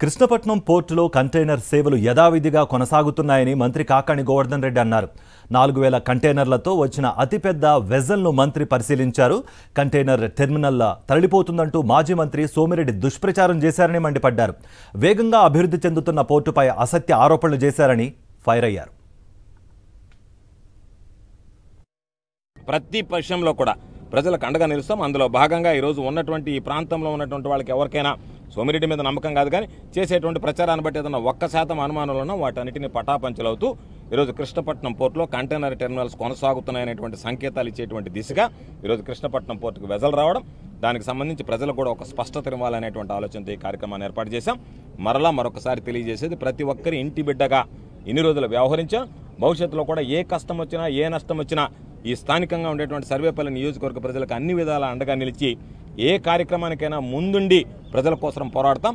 కృష్ణపట్నం పోర్టులో కంటైనర్ సేవలు యథావిధిగా కొనసాగుతున్నాయని మంత్రి కాకాణి గోవర్ధన్ రెడ్డి అన్నారు. 4000 కంటైనర్లతో వచ్చిన అతిపెద్ద వెజల్ను మంత్రి పరిశీలించారు. కంటైనర్ టెర్మినల్ తరలిపోతుందంటూ మాజీ మంత్రి సోమిరెడ్డి దుష్ప్రచారం చేశారని మండిపడ్డారు. వేగంగా అభివృద్ధి చెందుతున్న పోర్టుపై అసత్య ఆరోపణలు చేశారని ఫైర్ అయ్యారు. ప్రతి పక్షంలో కూడా ప్రజలకు అండగా నిలుస్తాం. అందులో భాగంగా ఈరోజు ఉన్నటువంటి ఈ ప్రాంతంలో ఉన్నటువంటి వాళ్ళకి ఎవరికైనా సోమిరెడ్డి మీద నమ్మకం కాదు, కానీ చేసేటువంటి ప్రచారాన్ని బట్టి ఏదన్నా 1% అనుమానాలు ఉన్నా వాటన్నిటిని పటాపంచలవుతూ ఈరోజు కృష్ణపట్నం పోర్టులో కంటైనర్ టెర్మినల్స్ కొనసాగుతున్నాయనేటువంటి సంకేతాలు ఇచ్చేటువంటి దిశగా ఈరోజు కృష్ణపట్నం పోర్టుకు వెజల్ రావడం, దానికి సంబంధించి ప్రజలకు కూడా ఒక స్పష్టత ఇవ్వాలనేటువంటి ఆలోచనతో ఈ కార్యక్రమాన్ని ఏర్పాటు చేశాం. మరొకసారి తెలియజేసేది, ప్రతి ఒక్కరి ఇంటి బిడ్డగా ఇన్ని రోజులు వ్యవహరించాం. భవిష్యత్తులో కూడా ఏ కష్టం వచ్చినా ఏ నష్టం వచ్చినా ఈ స్థానికంగా ఉండేటువంటి సర్వేపల్లి నియోజకవర్గ ప్రజలకు అన్ని విధాలా అండగా నిలిచి ఏ కార్యక్రమానికైనా ముందుండి ప్రజల కోసం పోరాడతాం.